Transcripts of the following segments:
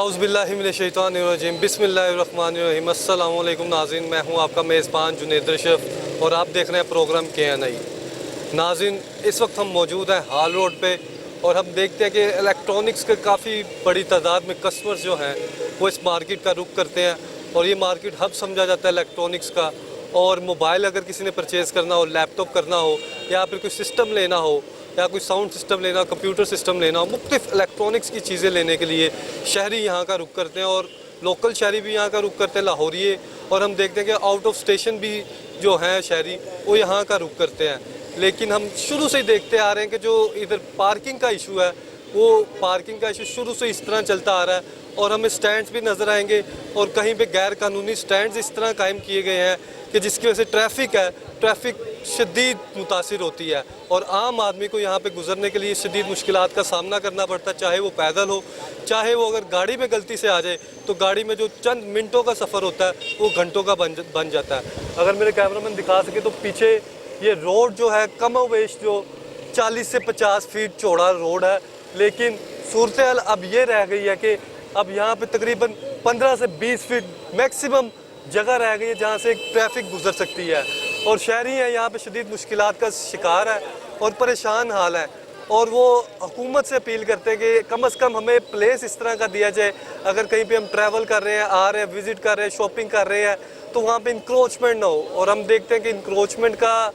औज़ुबिल्लाहिमिनश्शैतानिर्रजीम बिस्मिल्लाहिर्रहमानिर्रहीम। अस्सलामु अलैकुम नाज़रीन, मैं हूं आपका मेज़बान जुनैद रशफ और आप देख रहे हैं प्रोग्राम KNI। नाज़रीन, इस वक्त हम मौजूद हैं हाल रोड पे और हम देखते हैं कि इलेक्ट्रॉनिक्स के काफ़ी बड़ी तादाद में कस्टमर्स जो हैं वो इस मार्केट का रुख करते हैं और ये मार्केट हब समझा जाता है इलेक्ट्रॉनिक्स का। और मोबाइल अगर किसी ने परचेज़ करना हो, लैपटॉप करना हो या फिर कोई सिस्टम लेना हो या कोई साउंड सिस्टम लेना, कंप्यूटर सिस्टम लेना हो, मुख्तलिफ इलेक्ट्रॉनिक्स की चीज़ें लेने के लिए शहरी यहाँ का रुख करते हैं और लोकल शहरी भी यहाँ का रुख करते हैं, लाहौरिये। और हम देखते हैं कि आउट ऑफ स्टेशन भी जो हैं शहरी वो यहाँ का रुख करते हैं। लेकिन हम शुरू से ही देखते आ रहे हैं कि जो इधर पार्किंग का इशू है वो पार्किंग का इशू शुरू से इस तरह चलता आ रहा है और हमें स्टैंड्स भी नज़र आएंगे और कहीं पे गैर कानूनी स्टैंड्स इस तरह कायम किए गए हैं कि जिसकी वजह से ट्रैफिक शदीद मुतासिर होती है और आम आदमी को यहाँ पे गुजरने के लिए शदीद मुश्किलात का सामना करना पड़ता है, चाहे वो पैदल हो, चाहे वो अगर गाड़ी में गलती से आ जाए तो गाड़ी में जो चंद मिनटों का सफ़र होता है वो घंटों का बन जाता है। अगर मेरे कैमरामैन दिखा सके तो पीछे ये रोड जो है कमोवेश जो 40 से 50 फीट चौड़ा रोड है, लेकिन सूरत हाल अब ये रह गई है कि अब यहाँ पे तकरीबन 15 से 20 फीट मैक्सिमम जगह रह गई है जहाँ से ट्रैफिक गुजर सकती है और शहरी हैं यहाँ पे शदीद मुश्किलात का शिकार है और परेशान हाल है। और वो हुकूमत से अपील करते हैं कि कम से कम हमें प्लेस इस तरह का दिया जाए, अगर कहीं पे हम ट्रैवल कर रहे हैं, आ रहे हैं, विज़िट कर रहे हैं, शॉपिंग कर रहे हैं तो वहाँ पे इंक्रोचमेंट ना हो। और हम देखते हैं कि इंक्रोचमेंट का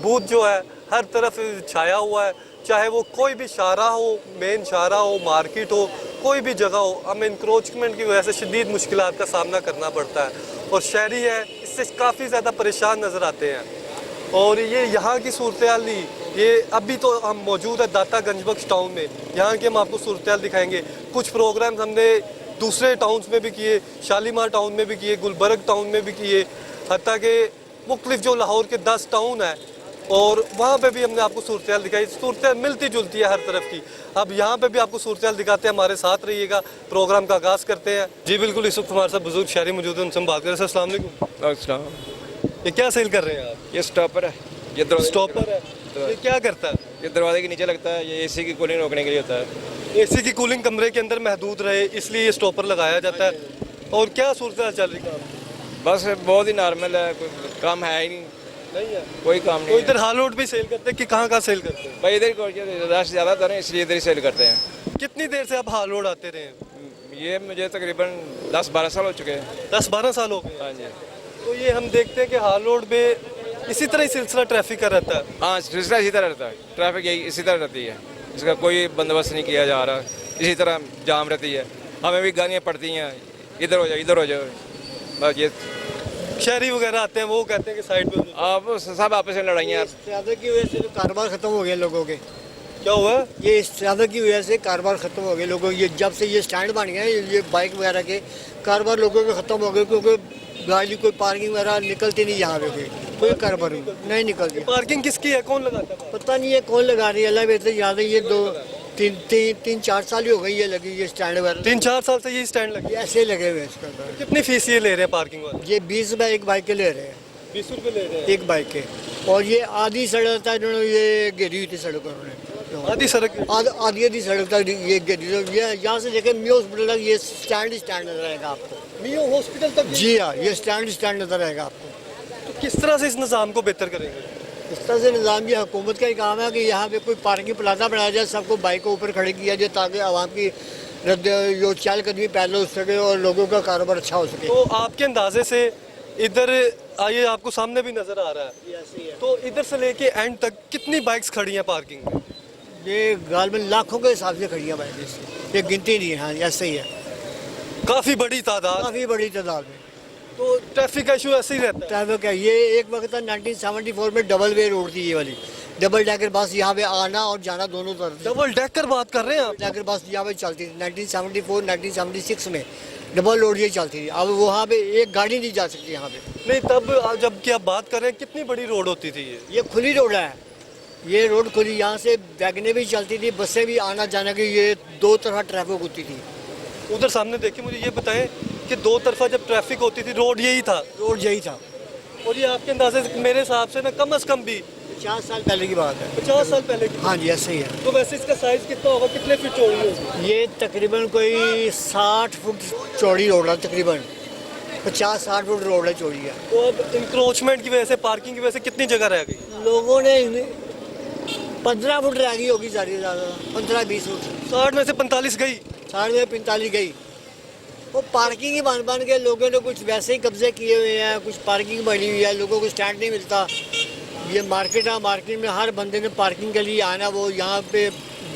भूत जो है हर तरफ छाया हुआ है, चाहे वो कोई भी शाहरा हो, मेन शाहरा हो, मार्केट हो, कोई भी जगह हो, हमें इंक्रोचमेंट की वजह से शदीद मुश्किलात का सामना करना पड़ता है और शहरी है इससे काफ़ी ज़्यादा परेशान नज़र आते हैं। और ये यहाँ की सूरत हाल नहीं, ये अभी तो हम मौजूद है दाता गंजबख्श टाउन में, यहाँ के हम आपको सूरत हाल दिखाएंगे। कुछ प्रोग्राम्स हमने दूसरे टाउन्स में भी किए, शालीमार टाउन में भी किए, गुलबर्ग टाउन में भी किए, हत्ता कि मुख्तलिफ जो लाहौर के 10 टाउन है और वहाँ पे भी हमने आपको सूरत हाल दिखाई। सूरत हाल मिलती जुलती है हर तरफ की। अब यहाँ पे भी आपको सूरत हाल दिखाते हैं, हमारे साथ रहिएगा। प्रोग्राम का आगाज़ करते हैं। जी बिल्कुल, इस वक्त हमारे साथ बुजुर्ग शहरी मौजूद हैं, उनसे हम बात करें। सर अस्सलाम वालेकुम। ये क्या सेल कर रहे हैं आप? ये स्टॉपर है, ये स्टॉपर है। ये क्या करता है? ये दरवाजे के नीचे लगता है, ये एसी की कूलिंग रोकने के लिए होता है। एसी की कूलिंग कमरे के अंदर महदूद रहे इसलिए ये स्टॉपर लगाया जाता है। और क्या सूरत हाल चल रही है? बस बहुत ही नॉर्मल है, कोई काम है ही नहीं है, कोई काम नहीं तो है। इधर हाल रोड पे सेल करते हैं कि कहाँ सेल करते हैं? भाई इधर रश ज़्यादा था ना, इसलिए इधर ही सेल करते हैं। कितनी देर से आप हाल रोड आते रहे? ये मुझे तकरीबन 10-12 साल हो चुके हैं। 10-12 साल हो गए? हाँ जी। तो ये हम देखते हैं कि हाल रोड पे इसी तरह ही सिलसिला ट्रैफिक का रहता है। हाँ, सिलसिला इसी तरह रहता है, ट्रैफिक यही इसी तरह रहती है, इसका कोई बंदोबस्त नहीं किया जा रहा, इसी तरह जाम रहती है। हमें भी गालियाँ पड़ती हैं, इधर हो जाओ, इधर हो जाओ। बस ये शहरी वगैरह आते हैं वो कहते हैं कि साइड पे आप सब आपस में लड़ाइयाँ। चादर की वजह से तो कारोबार खत्म हो गया लोगों के। क्या हुआ? ये इस चादर की वजह से कारोबार खत्म हो गया लोगों के। ये जब से ये स्टैंड बन गए ये बाइक वगैरह के कारोबार लोगों के खत्म हो गए, क्योंकि गाड़ी कोई पार्किंग वगैरह निकलती नहीं यहाँ पे, कोई कारोबार नहीं निकलती। पार्किंग किसकी है, कौन लगाता है? पता नहीं है कौन लगा रही है, अल्लाह बेहतर याद है। ये 2-3-4 साल ही हो गई ये लगी, ये स्टैंड वगैरह 3-4 साल से ये स्टैंड लगे। ऐसे ही लगे हुए इसका। कितनी फीस ये ले रहे हैं पार्किंग वाले? ये 20 रुपये एक बाइक के ले रहे हैं। 20 रुपये ले रहे हैं एक बाइक के। और ये आधी सड़क था इन्होंने ये घेरी हुई थी सड़क उन्होंने, आधी सड़क आधी सड़क तक ये यहाँ से देखे मियो हॉस्पिटल तक ये स्टैंड नजर आएगा आपको। मियो हॉस्पिटल तक? जी हाँ, ये स्टैंड नजर आएगा आपको। तो किस तरह से इस निज़ाम को बेहतर करेंगे? इस तरह से निज़ाम ये हुकूमत का ही काम है कि यहाँ पे कोई पार्किंग प्लाजा बनाया जाए, सबको बाइक को ऊपर खड़े किया जाए ताकि आवाम की जो चहलकदमी पैदल हो सके और लोगों का कारोबार अच्छा हो सके। तो आपके अंदाजे से इधर आइए, आपको सामने भी नजर आ रहा है, तो इधर से लेके एंड तक कितनी बाइक्स खड़ी हैं पार्किंग में? ये गालबन लाखों के हिसाब से खड़ी है बाइक, ये गिनती नहीं है। हाँ, ऐसे ही है, काफ़ी बड़ी तादाद। काफ़ी बड़ी तादाद में। तो ट्रैफिक का इशू ऐसे ही रहता है? ट्रैफिक है, ये एक वक्त था 1974 में डबल वे रोड थी, ये वाली डबल डेकर बस यहाँ पे आना और जाना दोनों तरफ। डबल डेकर बात कर रहे हैं आप? डेकर बस यहाँ पे चलती थी 1974-1976 में डबल रोड ये चलती थी। अब वहाँ पे एक गाड़ी नहीं जा सकती यहाँ पे। नहीं, तब जब की आप बात कर रहे हैं कितनी बड़ी रोड होती थी ये खुली रोड है, ये रोड खुली, यहाँ से वैगनें भी चलती थी, बसें भी आना जाना की, ये दो तरफा ट्रैफिक होती थी। उधर सामने देखिए, मुझे ये बताएं कि दो तरफा जब ट्रैफिक होती थी रोड यही था? रोड यही था। और ये आपके अंदाजे से मेरे हिसाब से ना कम से कम भी 50 साल पहले की बात है। 50 साल पहले की। हाँ जी ऐसे ही है। तो वैसे इसका साइज कितना होगा, कितने फीट चौड़ी होगी? ये तकरीबन कोई 60 फुट चौड़ी रोड है, तकरीबन 50-60 फुट रोड है चौड़ी है। तो अब इंक्रोचमेंट की वजह से, पार्किंग की वजह से कितनी जगह रह गई? लोगों ने 15 फुट रह गई होगी ज़्यादा से ज़्यादा, 15-20 फुट। 60 में से 45 गई। 60 में 45 गई। वो पार्किंग ही बन के लोगों ने कुछ वैसे ही कब्जे किए हुए हैं, कुछ पार्किंग बनी हुई है, लोगों को स्टैंड नहीं मिलता। ये मार्केट है, मार्केट में हर बंदे ने पार्किंग के लिए आना, वो यहाँ पे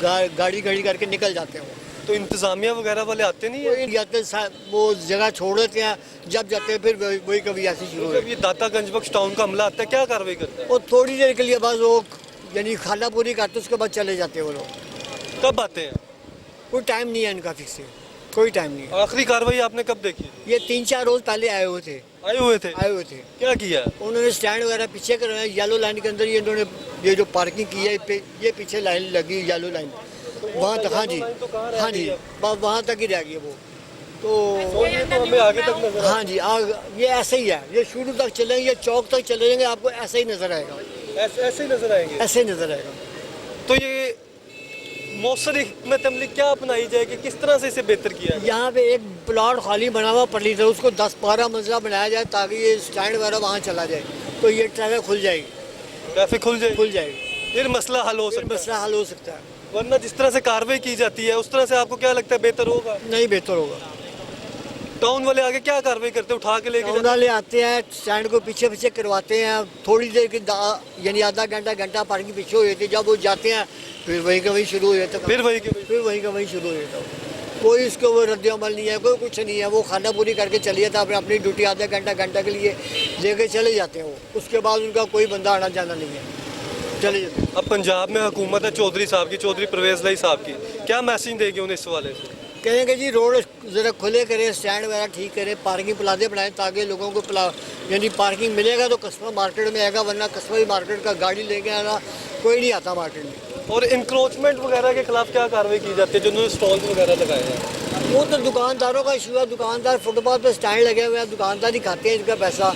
गाड़ी करके निकल जाते हैं। तो इंतजामिया वगैरह वाले आते नहीं है? कोई नहीं जाते, वो जगह छोड़ देते हैं, जब जाते हैं फिर वही कभी ऐसी शुरू हो जब ये दातागंज बख्श टाउन का हमला आता है, क्या कार्रवाई करते हैं? वो थोड़ी देर के लिए बस वो यानी खाना पूरी करते, उसके बाद चले जाते हैं वो लोग। कब आते हैं? कोई टाइम नहीं है इनका फिक्स है, कोई टाइम नहीं है। आखिरी कार्रवाई आपने कब देखी? ये 3-4 रोज पहले आए हुए थे। आए हुए थे। क्या किया? उन्होंने स्टैंड वगैरह पीछे करवाया, येलो लाइन के अंदर ये इन्होंने ये जो पार्किंग की है ये पीछे लाइन लगी येलो लाइन, वहाँ तक। हाँ जी हाँ जी, वहाँ तक ही रह गई वो। तो हमें आगे तक नजर हाँ जी ये ऐसे ही है, ये शुरू तक चलेंगे, ये चौक तक चले जाएंगे, आपको ऐसे ही नजर आएगा, ऐसे ही नजर आएंगे। ऐसे ही नजर आएगा। तो ये मौसर हिकमत अमली क्या अपनाई जाएगी, किस तरह से इसे बेहतर किया जाए? यहाँ पे एक प्लॉट खाली बना हुआ पड़ी था, उसको 10-12 मंजिला बनाया जाए ताकि ये स्टैंड वगैरह वहाँ चला जाए, तो ये ट्रैफिक खुल जाएगी। ट्रैफिक खुल जाएगी फिर मसला हल हो सकता है। मसला हल हो सकता है। वरना जिस तरह से कार्रवाई की जाती है उस तरह से आपको क्या लगता है बेहतर होगा? नहीं बेहतर होगा। टाउन वाले आगे क्या कार्रवाई करते हैं? उठा के लेके टाउन वाले आते हैं, स्टैंड को पीछे करवाते हैं, थोड़ी देर की यानी आधा घंटा पार्किंग पीछे हो जाती है, जब वो जाते हैं फिर वही का वही शुरू हो जाता है। फिर वही का वही शुरू हो जाता है। कोई इसके वो रद्द अमल नहीं है, कोई कुछ नहीं है, वो खाना पूरी करके चले जाता है, अपनी ड्यूटी आधा घंटा के लिए लेके चले जाते हैं वो, उसके बाद उनका कोई बंदा आना जाना नहीं है, चले जाते हैं। अब पंजाब में हुकूमत है चौधरी साहब की, चौधरी परवेज लाई साहब की, क्या मैसेज देगी उन्हें इस हवाले से? कहेंगे जी रोड ज़रा खुले करें, स्टैंड वगैरह ठीक करें, पार्किंग प्लाजे बनाएं ताकि लोगों को यानी पार्किंग मिलेगा तो कस्टमर मार्केट में आएगा, वरना कस्टमर मार्केट का गाड़ी लेके आना कोई नहीं आता मार्केट में। और इंक्रोचमेंट वगैरह के खिलाफ क्या कार्रवाई की जाती है जिन्होंने स्टॉल वगैरह लगाए हैं? वो तो दुकानदारों का इशू है, दुकानदार फुटपाथ पे स्टैंड लगे हुए हैं, दुकानदार ही खाते हैं इनका पैसा।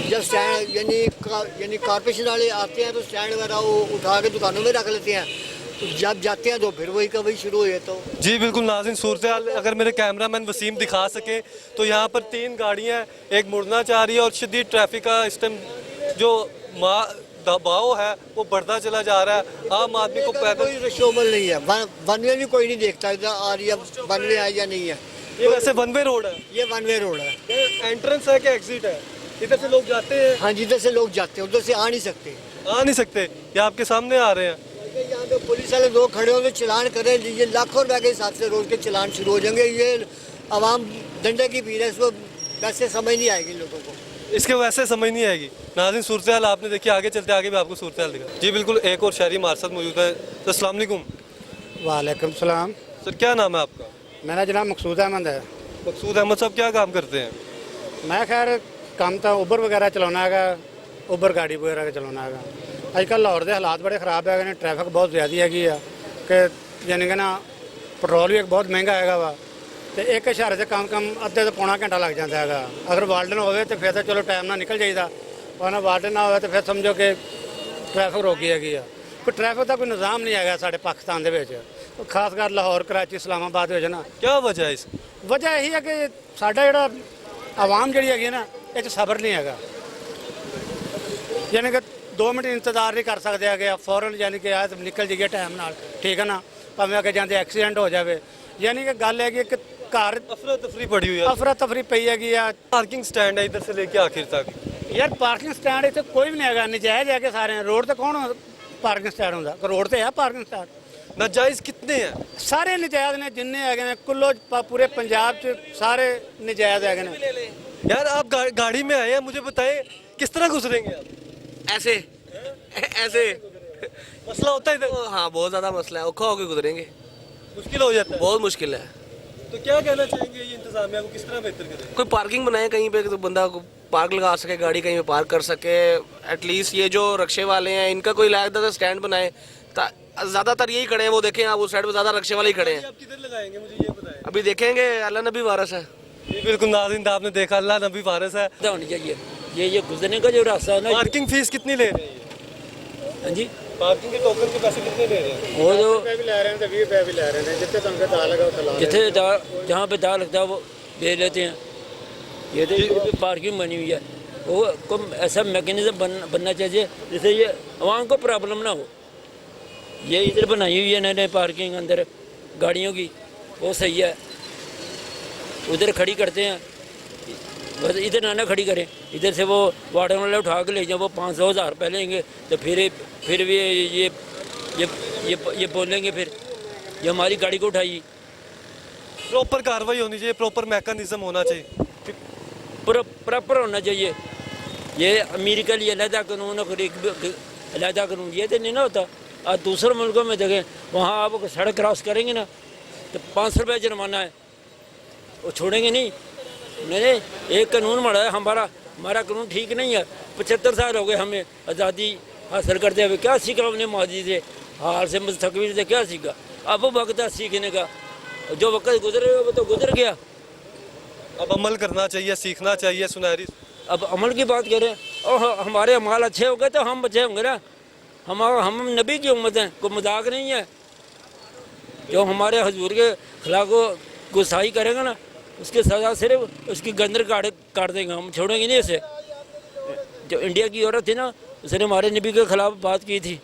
जब स्टैंड यानी कॉर्पोरेशन वाले आते हैं तो स्टैंड वगैरह वो उठा के दुकानों में रख लेते हैं, तो जब जाते हैं तो फिर वही का वही शुरू हो जाता है। जी बिल्कुल नाज़रीन, सूरत हाल अगर मेरे कैमरामैन वसीम दिखा सके तो यहाँ पर 3 गाड़ियाँ, एक मुड़ना चाह रही है और शदीद ट्रैफिक का इस टाइम जो दबाव है वो बढ़ता चला जा रहा है। आम आदमी को पैदल कोई रशोमल नहीं है, वन वे भी कोई नहीं देखता इधर आ रही है वन वे है या नहीं है। ये वैसे वन वे रोड है? ये वन वे रोड है। एंट्रेंस है कि एग्जिट है? इधर से लोग जाते हैं? हाँ जिधर से लोग जाते हैं उधर से आ नहीं सकते। आ नहीं सकते, ये आपके सामने आ रहे हैं। यहाँ पे पुलिस वाले लोग खड़े होंगे, चलान करें, ये लाखों रुपए के हिसाब से रोज के चलान शुरू हो जाएंगे। ये आवाम डंडे की भीड़ है, इसको वैसे समझ नहीं आएगी लोगों को, इसके वैसे समझ नहीं आएगी। नाज़रीन सूरत हाल आपने देखी, आगे चलते आगे भी आपको सूरत हाल दिखा। जी बिल्कुल, एक और शहरी हमारे साथ मौजूद है। तो अस्सलाम वालेकुम। वालेकुम सलाम। सर क्या नाम है आपका? मेरा जनाब मकसूद अहमद है। मकसूद अहमद साहब क्या काम करते हैं? मैं खैर काम तो उबर वगैरह चलाना है, उबर गाड़ी वगैरह चलाना है। अजकल लाहौर के हालात बड़े खराब है, ट्रैफिक बहुत ज़्यादा हैगी है कि यानी कि ना पेट्रोल भी बहुत महंगा हैगा वा, तो एक इशारे से कम अद्धे तो पौना घंटा लग जाता है। अगर वार्डन हो तो फिर तो चलो टाइम ना निकल जाइए, और वार्डन ना हो तो फिर समझो कि ट्रैफिक रोकी हैगी है। कोई ट्रैफिक का कोई निज़ाम नहीं है साढ़े पाकिस्तान के, खासकर लाहौर, कराची, इस्लामाबाद ना। क्या वजह है इस? वजह यही है कि साडा जिहड़ा आवाम जिहड़ी हैगी ना, ये सब्र नहीं हैगा, यानी कि 2 मिनट इंतजार नहीं कर सकते है, फौरन यानी कि आ निकल जाइए टाइम नाल, ठीक है ना, भावें अगे जाते एक्सीडेंट हो जाए। यानी कि गल है कि घर अफरा तफरी पड़ी हुई है, अफरा तफरी पई हैगी है। पार्किंग स्टैंड है इधर से लेके आखिर तक। यार पार्किंग स्टैंड इतने कोई भी नहीं है, नजायज है कि सारे रोड तो कौन पार्किंग स्टैंड होंगे, रोड तो है पार्किंग स्टैंड। नाजायज कितने हैं? सारे नजायज ने जिन्ने है कुल्लो पूरे पंजाब च सारे नजायज है। यार आप गाड़ी में आए हैं, मुझे बताएं किस तरह गुजरेंगे आप? ऐसे ऐसे मसला होता है इधर? हाँ बहुत ज़्यादा मसला है, औखा होकर गुजरेंगे, मुश्किल हो जाता है। बहुत मुश्किल है। तो क्या कहना चाहेंगे ये इंतजामिया को किस तरह बेहतर करें? कोई पार्किंग बनाए कहीं पे तो बंदा को पार्क लगा सके, गाड़ी कहीं पे पार्क कर सके। एटलीस्ट ये जो रक्शे वाले हैं इनका कोई लायक स्टैंड बनाए, ज़्यादातर यही खड़े हैं, वो देखें आप उस साइड पे ज़्यादा रक्शे वाले ही खड़े हैं। आप किधर लगाएंगे मुझे ये बताएं। अभी देखेंगे, अल्लाह नबी वारस है। ये बिल्कुल नाज़रीन आपने देखा, अल्लाह नबी वारिस है। होनी चाहिए, ये गुजरने का जो रास्ता है ना, पार्किंग फीस कितनी ले रहे हैं? हाँ जी पार्किंग के टोकन के पैसे कितने ले रहे हैं? वो तो रुपए भी ले रहे हैं तो 20 रुपए भी ले रहे हैं, जितने तो उनका दाल लगा उतना जिथे जहाँ पे दाल लगता है वो दे लेते हैं। ये तो पार्किंग बनी हुई है, वो को ऐसा मैकेनिज्म बनना चाहिए जिससे ये आवाम को प्रॉब्लम ना हो। ये इधर बनाई हुई है नए पार्किंग अंदर गाड़ियों की, वो सही है। उधर खड़ी करते हैं, बस इधर ना खड़ी करें, इधर से वो वार्डन वाले उठा के ले जाए, वो 500,000 रुपये लेंगे तो फिर भी ये बोलेंगे फिर ये हमारी गाड़ी को उठाई। प्रॉपर कार्रवाई होनी चाहिए, प्रॉपर मैकेनिज्म होना चाहिए। प्रॉपर होना चाहिए। ये अमीर के लिए अलहदा कानून और अलहदा कानून, ये तो नहीं ना होता। आज दूसरे मुल्कों में देखें, वहाँ आप सड़क क्रॉस करेंगे ना तो 500 रुपये जुर्माना है, वो छोड़ेंगे नहीं। नहीं, एक कानून बना है हमारा कानून ठीक नहीं है। 75 साल हो गए हमें आज़ादी हासिल करते हुए, क्या सीखा हमने माजी से, हाल से, मुस्तकबिल से क्या सीखा? अब वक्त है सीखने का, जो वक्त गुजरे वो तो गुजर गया। अब अमल करना चाहिए, सीखना चाहिए सुनहरी। अब अमल की बात करें और हमारे अमाल अच्छे हो गए तो हम बचे होंगे ना। हम नबी की उम्मत हैं, कोई मजाक नहीं है। जो हमारे हजूर के खिलाफ गुस्साई करेगा ना, उसकी सज़ा सिर्फ उसकी गंदर काट देंगे, हम छोड़ेंगे नहीं इसे। जो इंडिया की औरत थी ना, उसने हमारे नबी के खिलाफ बात की थी,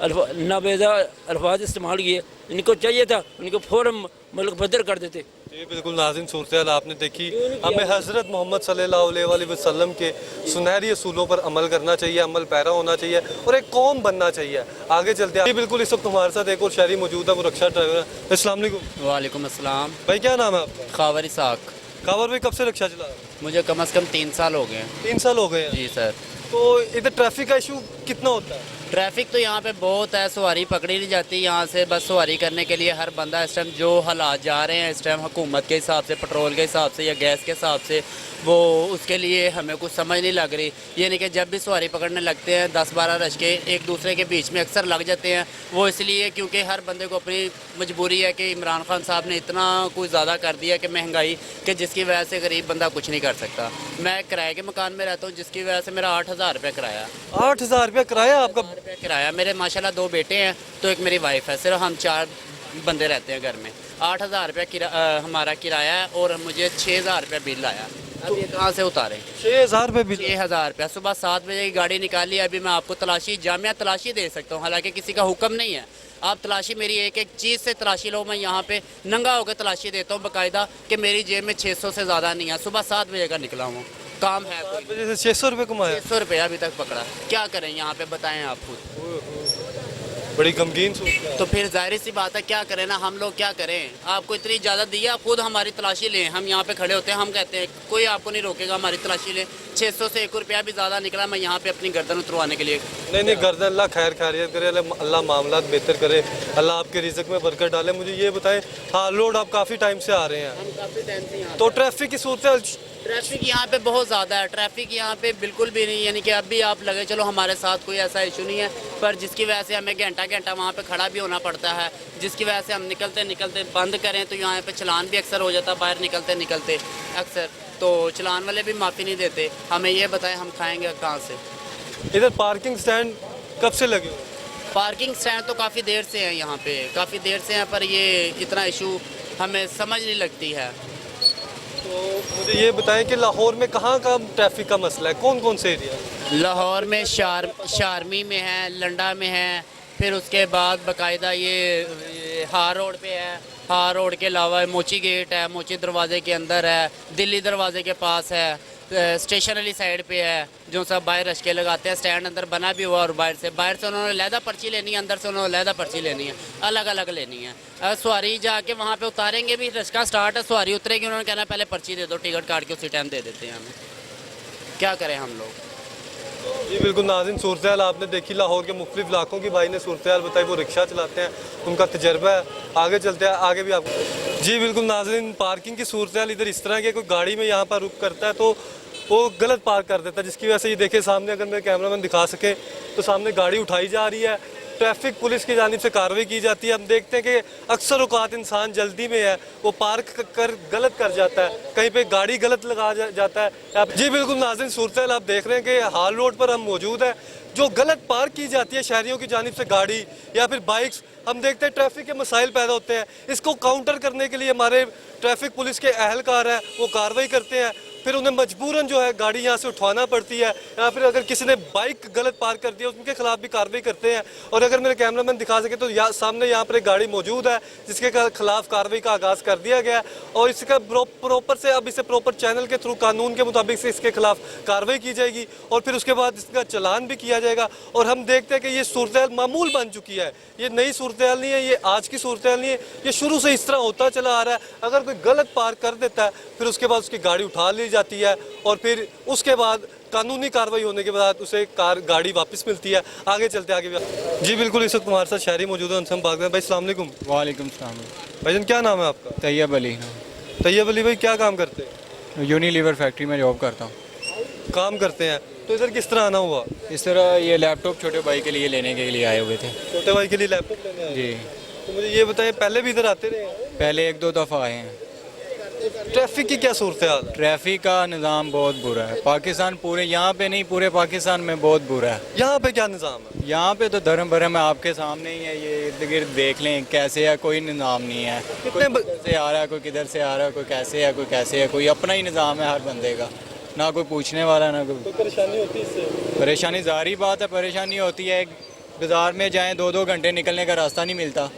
नाबेजा अल्फाज इस्तेमाल किए। इनको चाहिए था उनको फ़ौरन मुल्क बदर कर देते। जी बिल्कुल नाज़रीन, सूरत आपने देखी। हमें हज़रत मोहम्मद सल्लल्लाहु अलैहि वसल्लम के सुनहरी असूलों पर अमल करना चाहिए, अमल पैरा होना चाहिए और एक कौम बनना चाहिए। आगे चलते हैं। जी बिल्कुल, इस वक्त हमारे साथ एक और शहरी मौजूद है, वो रक्षा ड्राइवर है। अस्सलाम वालेकुम। वालेकुम अस्सलाम। भाई क्या नाम है आपका? खावर इसाक। कावर भाई कब से रक्षा चला रहे हैं? मुझे कम से कम 3 साल हो गए हैं। 3 साल हो गए हैं। जी सर। तो इधर ट्रैफिक का इशू कितना होता है? ट्रैफिक तो यहाँ पे बहुत है, सवारी पकड़ी नहीं जाती यहाँ से। बस सवारी करने के लिए हर बंदा इस टाइम जो हालात जा रहे हैं इस टाइम हुकूमत के हिसाब से, पेट्रोल के हिसाब से या गैस के हिसाब से, वो उसके लिए हमें कुछ समझ नहीं लग रही। ये नहीं कि जब भी सवारी पकड़ने लगते हैं 10-12 रश्के एक दूसरे के बीच में अक्सर लग जाते हैं। वो इसलिए क्योंकि हर बंदे को अपनी मजबूरी है कि इमरान खान साहब ने इतना कुछ ज़्यादा कर दिया कि महंगाई, कि जिसकी वजह से गरीब बंदा कुछ नहीं कर सकता। मैं किराए के मकान में रहता हूँ, जिसकी वजह से मेरा 8,000 रुपये किराया। 8,000 रुपया किराया आपका? रुपये किराया। मेरे माशाल्लाह 2 बेटे हैं तो एक मेरी वाइफ है, सिर्फ हम 4 बंदे रहते हैं घर में। 8,000 रुपये हमारा किराया है और मुझे 6,000 रुपये बिल आया। अब ये कहाँ से उतारें? 6,000 रुपये बिल? 6,000 रुपया। सुबह 7 बजे की गाड़ी निकाली, अभी मैं आपको तलाशी, जामिया तलाशी दे सकता हूँ, हालांकि किसी का हुक्म नहीं है। आप तलाशी मेरी एक एक चीज़ से तलाशी लो। मैं यहाँ पे नंगा होकर तलाशी देता हूँ बाकायदा, कि मेरी जेब में 600 से ज़्यादा नहीं है। सुबह 7 बजे का निकला हूँ, काम है कोई। वजह से 600 रुपये कमाया? 600 रुपया अभी तक पकड़ा। क्या करें यहाँ पे, बताएं आप खुद। बड़ी गमगीन सोच है। तो फिर जाहिर सी बात है, क्या करें ना, हम लोग क्या करें। आपको इतनी इजाज़त दी है, आप खुद हमारी तलाशी लें। हम यहाँ पे खड़े होते हैं, हम कहते हैं कोई आपको नहीं रोकेगा, हमारी तलाशी लें। 600 से 1 रुपया भी ज़्यादा निकला मैं यहाँ पे अपनी गर्दन उतरवाने के लिए। नहीं गर्दन, अल्लाह खैर खैरियत करे, अल्लाह मामलात बेहतर करे, अल्लाह आपके रिज़्क़ में बरकत डाले। मुझे ये बताएं, हाँ लोड आप काफ़ी टाइम से आ रहे हैं, हम काफ़ी टाइम से यहाँ तो ट्रैफिक की सूरत? ट्रैफिक यहाँ पे बहुत ज़्यादा है। ट्रैफिक यहाँ पे बिल्कुल भी नहीं, यानी कि अब भी आप लगे चलो हमारे साथ कोई ऐसा इशू नहीं है, पर जिसकी वजह से हमें घंटा वहाँ पे खड़ा भी होना पड़ता है, जिसकी वजह से हम निकलते बंद करें तो यहाँ पे चलान भी अक्सर हो जाता है, बाहर निकलते अक्सर। तो चलान वाले भी माफ़ी नहीं देते। हमें ये बताएं हम खाएँगे कहाँ से? इधर पार्किंग स्टैंड कब से लगे? पार्किंग स्टैंड तो काफ़ी देर से हैं यहाँ पे, काफ़ी देर से हैं, पर ये इतना इशू हमें समझ नहीं लगती है। तो मुझे ये बताएं कि लाहौर में कहाँ का ट्रैफिक का मसला है, कौन कौन से एरिया? लाहौर में शारमी में है, लंडा में है, फिर उसके बाद बाकायदा ये हार रोड पे है। हार रोड के अलावा मोची गेट है, मोची दरवाजे के अंदर है, दिल्ली दरवाजे के पास है, स्टेशन वाली साइड पे है, जो सब बाहर रश्के लगाते हैं। स्टैंड अंदर बना भी हुआ और बाहर से उन्होंने लहदा पर्ची लेनी है, अंदर से उन्होंने लहदा पर्ची लेनी है, अलग अलग लेनी है। सवारी जाके वहाँ पे उतारेंगे भी, रश्का स्टार्ट है, सवारी उतरेगी, उन्होंने कहना पहले पर्ची दे दो, टिकट काट के उसी टाइम दे देते हैं हमें। क्या करें हम लोग? जी बिल्कुल नाज़रीन, सूरत हाल आपने देखी। लाहौर के मुख्तलिफ इलाकों की भाई ने सूरत हाल बताई, वो रिक्शा चलाते हैं, उनका तजर्बा है। आगे चलते हैं, आगे भी आपको। जी बिल्कुल नाज़रीन, पार्किंग की सूरत हाल इधर इस तरह की, कोई गाड़ी में यहाँ पर रुक करता है तो वो गलत पार्क कर देता है, जिसकी वजह से ये देखे सामने, अगर मेरे कैमरामैन दिखा सके तो सामने गाड़ी उठाई जा रही है ट्रैफिक पुलिस की जानिब से कार्रवाई की जाती है। हम देखते हैं कि अक्सर औकात इंसान जल्दी में है, वो पार्क कर गलत कर जाता है, कहीं पे गाड़ी गलत लगा जाता है। जी बिल्कुल नाज़रीन, सूरत आप देख रहे हैं कि हाल रोड पर हम मौजूद हैं। जो गलत पार्क की जाती है शहरियों की जानिब से गाड़ी या फिर बाइक्स, हम देखते हैं ट्रैफिक के मसाइल पैदा होते हैं। इसको काउंटर करने के लिए हमारे ट्रैफिक पुलिस के अहलकार हैं, वो कार्रवाई करते हैं, फिर उन्हें मजबूरन जो है गाड़ी यहाँ से उठवाना पड़ती है, या फिर अगर किसी ने बाइक गलत पार्क कर दिया उनके खिलाफ भी कार्रवाई करते हैं। और अगर मेरे कैमरामैन दिखा सके तो सामने यहाँ पर एक गाड़ी मौजूद है जिसके खिलाफ कार्रवाई का आगाज़ कर दिया गया है, और इसका प्रॉपर से अब इसे प्रॉपर चैनल के थ्रू कानून के मुताबिक से इसके खिलाफ कार्रवाई की जाएगी और फिर उसके बाद इसका चलान भी किया जाएगा। और हम देखते हैं कि ये सूरत मामूल बन चुकी है, ये नई सूरत नहीं है, ये आज की सूरत नहीं है, ये शुरू से इस तरह होता चला आ रहा है। अगर कोई गलत पार्क कर देता है फिर उसके बाद उसकी गाड़ी उठा ली जाती है और फिर उसके बाद कानूनी कार्रवाई होने के बाद उसे गाड़ी वापस मिलती है। आगे चलते आगे भी। जी बिल्कुल, इस वक्त हमारे साथ शहरी मौजूद है, उनसे हम बात करें। भाई अस्सलाम वालेकुम। वालेकुम सलाम। भाईजान क्या नाम है आपका? तैयब अली। तैयब अली भाई, क्या काम करते हैं? यूनिलीवर फैक्ट्री में जॉब करता हूँ। काम करते हैं, तो इधर किस तरह आना हुआ? इस तरह ये लैपटॉप छोटे भाई के लिए लेने के लिए आए हुए थे। छोटे भाई के लिए लैपटॉप लेने आए? जी। तो मुझे ये बताएं, पहले भी इधर आते रहे हैं? पहले 1-2 दफ़ा आए हैं। ट्रैफिक की क्या सूरत हाल है? ट्रैफिक का निज़ाम बहुत बुरा है, पाकिस्तान पूरे, यहाँ पे नहीं पूरे पाकिस्तान में बहुत बुरा है। यहाँ पे क्या निज़ाम है? यहाँ पे तो धर्म भरम है, आपके सामने ही है, ये इर्द गिर्द देख लें कैसे है, कोई निज़ाम नहीं है। कोई किधर से आ रहा है, कोई किधर से आ रहा है, कोई कैसे है, कोई कैसे है, कोई अपना ही निज़ाम है हर बंदे का, ना कोई पूछने वाला ना कोई। परेशानी होती है इससे? परेशानी ज़ाहिर बात है, परेशानी होती है। बाज़ार में जाएँ 2-2 घंटे निकलने का रास्ता नहीं मिलता।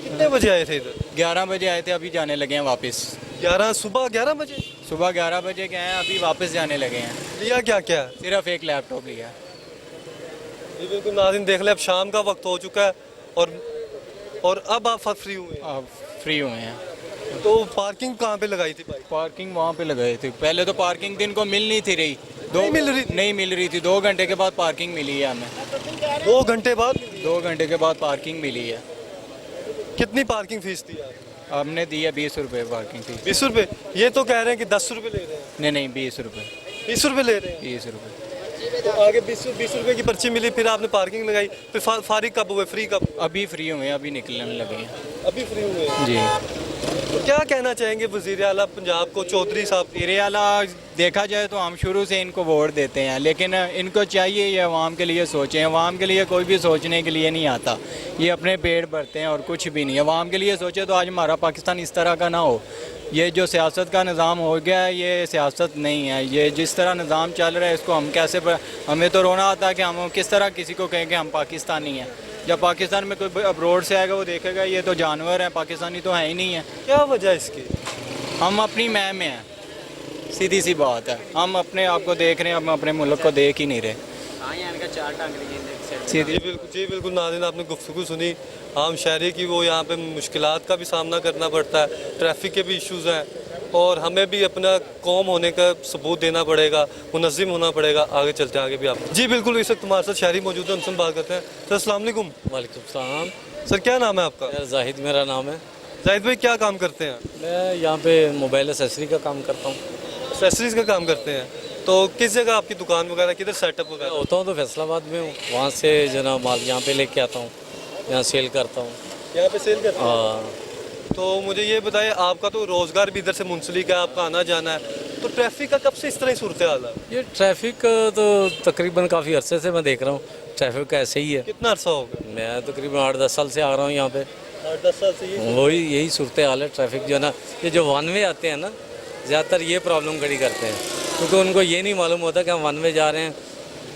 कितने बजे आए थे इधर? 11 बजे आए थे, अभी जाने लगे हैं वापस। 11 सुबह 11 बजे? सुबह 11 बजे गए हैं, अभी वापस जाने लगे हैं। लिया क्या क्या? सिर्फ एक लैपटॉप लिया। जी बिल्कुल नाज़रीन, देख ले अब शाम का वक्त हो चुका है और अब आप फ्री हुए हैं। अब फ्री हुए हैं। तो पार्किंग कहाँ पे लगाई थी बाइक? पार्किंग वहाँ पे लगाई थी। पहले तो पार्किंग दिन को मिल नहीं थी रही, नहीं मिल रही? नहीं मिल रही थी। 2 घंटे के बाद पार्किंग मिली है हमें। 2 घंटे बाद? 2 घंटे के बाद पार्किंग मिली है। कितनी पार्किंग फीस थी आप? हमने दी है 20 रुपये पार्किंग फीस। 20 रुपये? ये तो कह रहे हैं कि 10 रुपये ले रहे हैं। नहीं नहीं, 20 रुपये। 20 रुपये ले रहे हैं? 20 रुपये। तो आगे 20 रुपये की पर्ची मिली, फिर आपने पार्किंग लगाई, फिर फारिग कब हुए, फ्री कब? अभी फ्री हुए हैं, अभी निकलने लगे हैं। अभी फ्री हुए हैं। जी। तो क्या कहना चाहेंगे वज़ीर आला पंजाब को, चौधरी साहब? वज़ीर आला देखा जाए तो हम शुरू से इनको वोट देते हैं, लेकिन इनको चाहिए ये अवाम के लिए सोचें। अवाम के लिए कोई भी सोचने के लिए नहीं आता, ये अपने पेट भरते हैं और कुछ भी नहीं। अवाम के लिए सोचे तो आज हमारा पाकिस्तान इस तरह का ना हो। ये जो सियासत का निज़ाम हो गया है, ये सियासत नहीं है। ये जिस तरह निज़ाम चल रहा है इसको हम कैसे हमें तो रोना आता है कि हम किस तरह किसी को कहें कि हम पाकिस्तानी हैं। जब पाकिस्तान में कोई अब्रोड से आएगा वो देखेगा ये तो जानवर हैं, पाकिस्तानी तो है ही नहीं है। क्या वजह इसकी? हम अपनी मैम में हैं, सीधी सी बात है। हम अपने आप को देख रहे हैं, हम अपने मुल्क को देख ही नहीं रहे। सीधी। जी बिल्कुल नाज़रीन, आपने गुफ्तगू सुनी आम शहरी की। वो यहाँ पे मुश्किलात का भी सामना करना पड़ता है, ट्रैफिक के भी इश्यूज़ हैं, और हमें भी अपना कौम होने का सबूत देना पड़ेगा, मुनज़्ज़िम होना पड़ेगा। आगे चलते हैं आगे भी आप। जी बिल्कुल, इस वक्त हमारे साथ शहरी मौजूद है, उनसे हम बात करते हैं। सर अस्सलाम वालेकुम। वालेकुम सलाम। सर क्या नाम है आपका? यार जाहिद मेरा नाम है। जाहिद भाई, क्या काम करते हैं? मैं यहाँ पे मोबाइल एसेसरी का काम करता हूँ। एक्सेसरीज़ का काम करते हैं, तो किस जगह आपकी दुकान वगैरह, किधर सेटअप वगैरह? होता हूँ तो फैसलाबाद में हूँ, वहाँ से जना माल यहाँ पे लेके आता हूँ, यहाँ सेल करता हूँ। यहाँ पे सेल करते हैं? हाँ। तो मुझे ये बताइए, आपका तो रोज़गार भी इधर से मुंसलिक है, आपका आना जाना है, तो ट्रैफिक का कब से इस तरह ही सूरत हाल है? ये ट्रैफिक तो तकरीबन काफ़ी अरसे से मैं देख रहा हूँ, ट्रैफिक का ऐसे ही है। कितना अरसा हो गया? मैं तकरीबन 8-10 साल से आ रहा हूँ यहाँ पे। 8-10 साल से ये? वही यही सूरत हाल है ट्रैफिक जो है ना। ये जो वन वे आते हैं ना, ज़्यादातर ये प्रॉब्लम खड़ी करते हैं, क्योंकि उनको ये नहीं मालूम होता कि हम वन वे जा रहे हैं,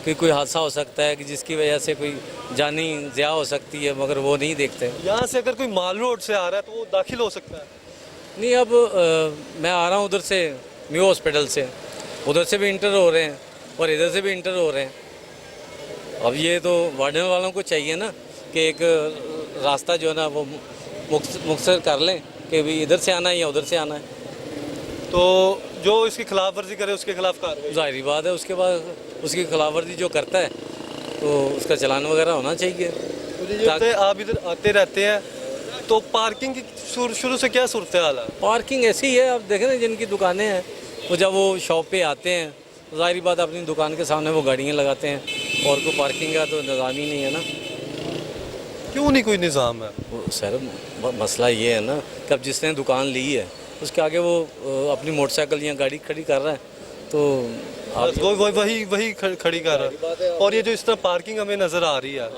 कि कोई हादसा हो सकता है, कि जिसकी वजह से कोई जानी ज़िया हो सकती है, मगर वो नहीं देखते। यहाँ से अगर कोई माल रोड से आ रहा है तो वो दाखिल हो सकता है? नहीं, अब मैं आ रहा हूँ उधर से, न्यू हॉस्पिटल से, उधर से भी इंटर हो रहे हैं और इधर से भी इंटर हो रहे हैं। अब ये तो वार्डन वालों को चाहिए ना कि एक रास्ता जो है ना वो मुख्तर कर लें कि भी इधर से आना है या उधर से आना है। तो जो इसकी खिलाफ वर्जी करे उसके खिलाफ कार्रवाई? जाहिर बात है, उसके बाद उसकी खिलाफ वर्जी जो करता है तो उसका चालान वगैरह होना चाहिए। मुझे ये बताइए, आप इधर आते रहते हैं, तो पार्किंग की शुरू से क्या सूरत हाल है? पार्किंग ऐसी ही है, आप देखें ना जिनकी दुकानें हैं, वो जब वो शॉप पे आते हैं तो जाहिर बात अपनी दुकान के सामने वो गाड़ियाँ लगाते हैं, और कोई पार्किंग का तो इंतज़ाम ही नहीं है ना। क्यों नहीं कोई निज़ाम है? वो सर मसला ये है ना कि अब जिसने दुकान ली है उसके आगे वो अपनी मोटरसाइकिल या गाड़ी खड़ी कर रहा है तो बस वही खड़ी कर रहा है। और ये जो इस तरह पार्किंग हमें नज़र आ रही है,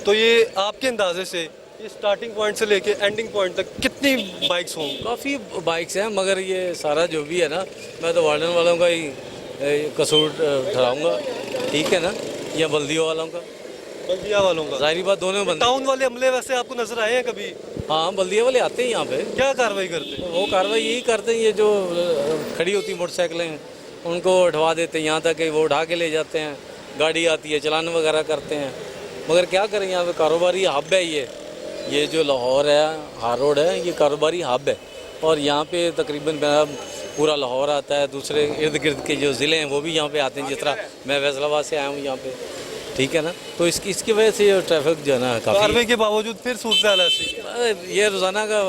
तो ये आपके अंदाजे से ये स्टार्टिंग पॉइंट से लेके एंडिंग पॉइंट तक कितनी बाइक्स होंगी? काफ़ी बाइक्स हैं, मगर ये सारा जो भी है ना, मैं तो वार्डन वालों का ही कसूर ठहराऊंगा, ठीक है ना, या बल्दियों वालों का। बल्दिया वालों का जाहिर बात दोनों बंद। टाउन वाले अमले वैसे आपको नजर आए हैं कभी? हाँ, बल्दिया वाले आते हैं यहाँ पे। क्या कार्रवाई करते हैं? वो कार्रवाई यही करते हैं, ये जो खड़ी होती मोटरसाइकिलें उनको उठवा देते हैं, यहाँ तक कि वो उठा के ले जाते हैं, गाड़ी आती है चलान वगैरह करते हैं। मगर क्या करें, यहाँ पे कारोबारी हब है ये जो लाहौर है, हार रोड है, ये कारोबारी हब है। और यहाँ पे तकरीबन पूरा लाहौर आता है, दूसरे इर्द गिर्द के जो ज़िले हैं वो भी यहाँ पे आते हैं। जिस तरह मैं फैसलाबाद से आया हूँ यहाँ पे, ठीक है ना, तो इसकी वजह से ट्रैफिक जो है ना काफ़ी। कार्रवाई के बावजूद फिर सूरत हाल ऐसी? ये रोज़ाना का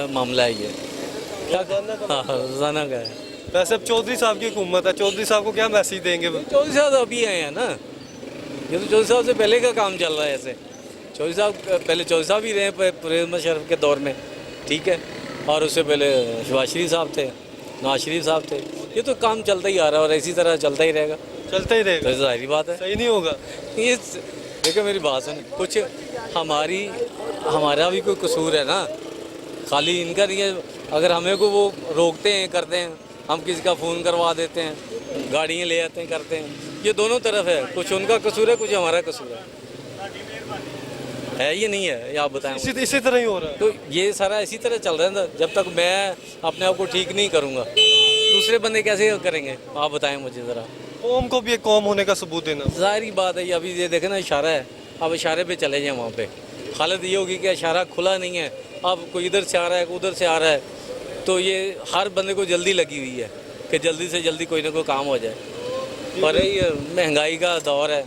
मामला है ये। हाँ, रोज़ाना का है। वैसे अब चौधरी साहब की हुकूमत है, चौधरी साहब को क्या मैसेज देंगे? चौधरी साहब अभी आए हैं ना, ये तो चौधरी साहब से पहले का काम चल रहा है। ऐसे चौधरी साहब पहले चौधरी साहब ही रहे परवेज़ मुशर्रफ के दौर में, ठीक है, और उससे पहले शहबाज शरीफ साहब थे, नवाज शरीफ साहब थे। ये तो काम चलता ही आ रहा है और इसी तरह चलता ही रहेगा। चलता ही रहेगा, तो जाहिर बात है सही नहीं होगा ये। देखो मेरी बात सुन, कुछ हमारा भी कोई कसूर है ना, खाली इनका नहीं है। अगर हमें को वो रोकते हैं, करते हैं, हम किसी का फ़ोन करवा देते हैं, गाड़ियाँ ले आते हैं, करते हैं, ये दोनों तरफ है। कुछ उनका कसूर है, कुछ हमारा कसूर है ये नहीं है, ये आप बताएं। इसी तरह ही हो रहा है। तो ये सारा इसी तरह चल रहा है। जब तक मैं अपने आप को ठीक नहीं करूँगा, दूसरे बंदे कैसे करेंगे, आप बताएं मुझे ज़रा। कौम को भी एक कौम होने का सबूत देना। ज़ाहिर बात है, ये अभी ये देखें ना, इशारा है, अब इशारे पे चले जाएं वहाँ पे। हालत ये होगी कि इशारा खुला नहीं है, अब कोई इधर से आ रहा है, कोई उधर से आ रहा है, तो ये हर बंदे को जल्दी लगी हुई है कि जल्दी से जल्दी कोई ना कोई काम हो जाए। और ये महंगाई का दौर है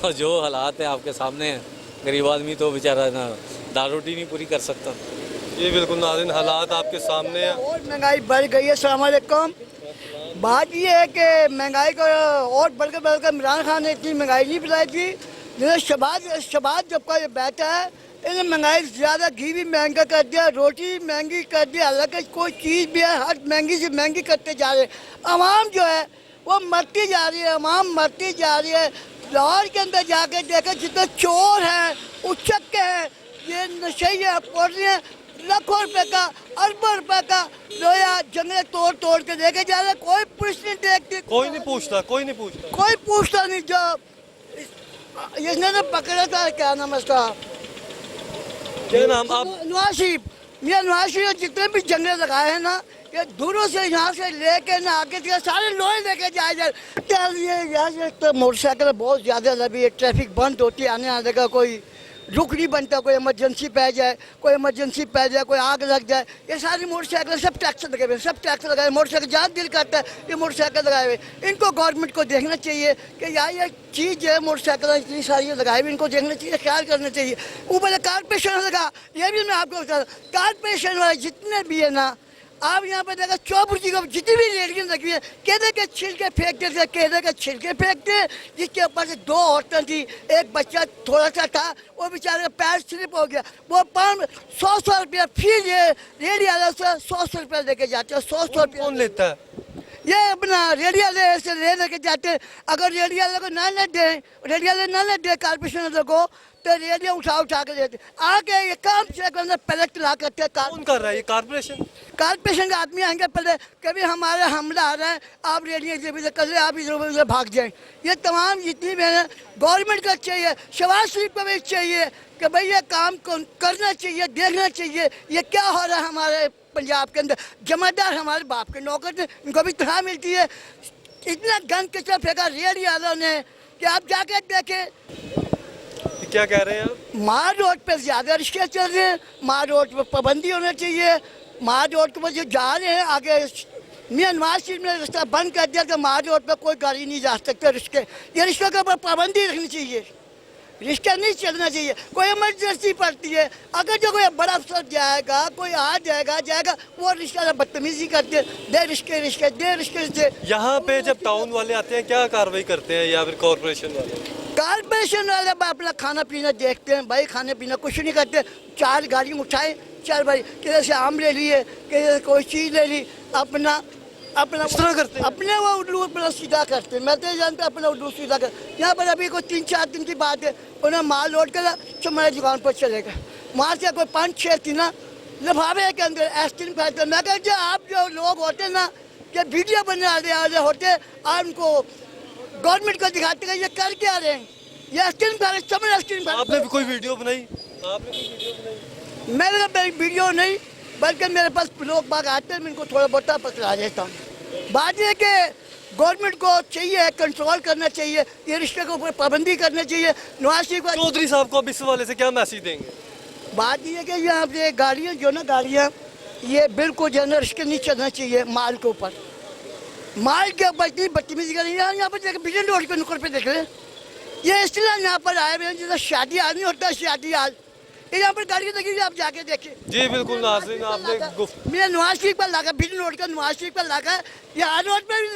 और जो हालात हैं आपके सामने हैं, गरीब आदमी तो बेचारा ना दाल रोटी नहीं पूरी कर सकता। ये बिल्कुल नाज़रीन हालात आपके सामने हैं। और महंगाई बढ़ गई है। अस्सलाम वालेकुम। बात ये है कि महंगाई को और बढ़कर इमरान खान ने इतनी महंगाई नहीं बढ़ाई थी। जैसे शबाज जब का ये बैठा है, इन्हें महंगाई ज़्यादा, घी भी महंगा कर दिया, रोटी महंगी कर दिया, हालांकि कोई चीज़ भी है हर महंगी से महंगी करते जा रहे हैं। आवाम जो है वो मरती जा रही है, आवाम मरती जा रही है। लाहौर के अंदर जाके देखा, जितने चोर हैं, उचक्के हैं, ये नशे पड़ रहे हैं, लाखों रुपए का, अरबों रुपए का लोया जंगले तोड़ के लेके जा रहे हैं। कोई पुलिस नहीं देखती, कोई नहीं पूछता। कोई पूछता नहीं। जो इसने पकड़ा था, क्या नाम है उसका, क्या नाम? आप नवाज शरीफ, मियां नवाज शरीफ जितने भी जंगले लगाए हैं ना, ये दूरों से यहाँ से लेके ना आगे के सारे लोहे लेके जाए जाए। क्या ये यहाँ से तो मोटरसाइकिल बहुत ज़्यादा लगी है, ट्रैफिक बंद होती है, आने आने का कोई रुक नहीं बनता, कोई इमरजेंसी पै जाए, कोई आग लग जाए, ये सारी मोटरसाइकिल सब टैक्स लगे हुए, सब टैक्स लगाए। मोटरसाइकिल जहाँ दिल करता है ये मोटरसाइकिल लगाए हुए। इनको गवर्नमेंट को देखना चाहिए कि यार ये चीज़ है, मोटरसाइकिल इतनी सारी लगाए हुए, इनको देखना चाहिए, ख्याल करना चाहिए। ऊपर कारपोरेशन लगा, ये भी मैं आपको बता, कारपोरेशन वाले जितने भी है ना, आप यहाँ पर देखा चौबुर्जी को जितनी भी रेडियन लगी है, केले के छिलके फेंकते थे, केले के छिलके फेंकते, जिसके ऊपर से 2 औरतें थी, एक बच्चा थोड़ा सा था, वो बेचारे का पैर स्लिप हो गया। वो 100 रुपया फिर ये रेडी वाला से 100 रुपया लेके जाते हैं। 100 रुपया कौन लेता है? ये अपना रेडिया से लेके जाते हैं। अगर रेडिया को ना दे कारपोरेशन वालों को, तो रेडिया उठा के देते आगे। ये काम से पलट ला करते हैं। कौन कर रहा है ये? कारपोरेशन के आदमी आएंगे, पहले कभी हमारे हमला आ रहा है, आप रेडियो से कर रहे, आप इधर भाग जाएं। ये तमाम जितनी भी है गवर्नमेंट का चाहिए, शहबाज शरीफ को भी चाहिए कि भाई ये काम करना चाहिए, देखना चाहिए ये क्या हो रहा है हमारे पंजाब के अंदर। जमादार हमारे बाप के नौकर थे, इनको भी तनख्वाह मिलती है। इतना गंद कचरा फेंका रेडियो वालों ने कि आप जाके देखें। क्या कह रहे हैं आप? मार रोड पे ज़्यादा रिक्शे चल रहे हैं, मार रोड पर पाबंदी होना चाहिए। मार रोड के जो जा रहे हैं आगे, मियां नवाज शरीफ ने रास्ता बंद कर दिया कि मार रोड पर कोई गाड़ी नहीं जा सकते। रिक्शे, ये रिक्शे के ऊपर पाबंदी रखनी चाहिए, रिक्शा नहीं चलना चाहिए। कोई इमरजेंसी पड़ती है, अगर जो कोई बड़ा अफसर जाएगा, कोई आ जाएगा, वो रिक्शा बदतमीजी करते, दे रिक्शे। यहाँ पे जब टाउन वाले आते हैं क्या कार्रवाई करते हैं या फिर कॉर्पोरेशन वाले? कारपोरेशन वाले अपना खाना पीना देखते हैं भाई, खाने पीना कुछ नहीं करते। 4 गाड़ी उठाए, चल भाई किधर से आम ले लिए, किधर से कोई चीज़ ले ली, अपना इस तरह करते हैं? अपने वो उल्लू अपना सीधा करते हैं। मैं तो ये जानता हूं अपना उल्लू सीधा कर। यहाँ पर अभी कोई 3-4 दिन की बात है, उन्हें माल लोड कर तो मेरे दुकान पर चले गए। वहाँ से कोई 5-6 थी ना लिफाफे के अंदर आइसक्रीम खाते। मैं कहते आप जो लोग होते ना कि वीडियो बनाने वाले होते, आप उनको गवर्नमेंट को दिखाते हैं ये कर क्या रहे हैं, ये आइसक्रीम खा रहे, सब आइसक्रीम खा रहे। आपने भी कोई वीडियो बनाई? आपने कोई वीडियो बनाई? मेरे का वीडियो नहीं, बल्कि मेरे पास लोग बाग आते हैं, मैं इनको थोड़ा बहुत पकड़ा देता हूँ। बात यह कि गवर्नमेंट को चाहिए कंट्रोल करना चाहिए, ये रिश्ते के ऊपर पाबंदी करनी चाहिए। नवाज शरीफ चौधरी साहब को अब इस वाले से क्या मैसेज देंगे? बात यह है कि यहाँ पे गाड़ियाँ जो ना गाड़ियाँ ये बिल्कुल जो है ना रिश्ते नहीं चलना चाहिए माल के ऊपर। माल के ऊपर इतनी बदतमीजी कर रही है। यहाँ पर देख बिजन रोड पे नुक्कड़ पे देख रहे, ये इसलिए यहाँ पर आए हुए हैं जैसे शादी हाल नहीं होता, शादी हाल यहाँ पर गाड़ी देखिए, आप जाके देखिए। जी बिल्कुल नाज़रीन, आपने मेरा नवाज शरीफ पर लगा, बिजन रोड का नवाज शरीफ पर लगा, यहाँ रोड पे भी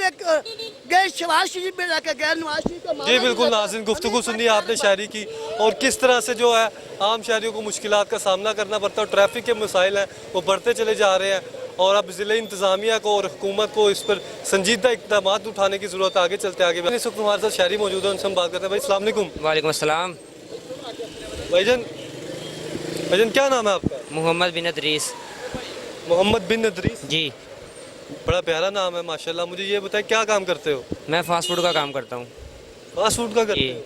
गए, शहबाज शरीफ पे लगा गया नवाज शरीफ का। जी बिल्कुल नाज़रीन, गुफ्तगू सुनी आपने शायरी की और किस तरह से जो है आम शहरियों को मुश्किलात का सामना करना पड़ता है। ट्रैफिक के मसाइल हैं वो बढ़ते चले जा रहे हैं और अब ज़िले इंतज़ामिया को और हुकूमत को इस पर संजीदा इक़दाम उठाने की ज़रूरत है। आगे चलते आगे इस वक्त हमारे साथ शायरी मौजूद है, उनसे हम बात करते हैं। भाई अस्सलाम वालेकुम। वालेकुम अस्सलाम। भाईजान क्या नाम है आपका? मोहम्मद बिन अदरीस। मोहम्मद बिन अदरीस जी। बड़ा प्यारा नाम है माशाल्लाह। मुझे ये बताएं क्या काम करते हो? मैं फास्ट फूड का काम करता हूँ। फास्ट फूड का करते हो?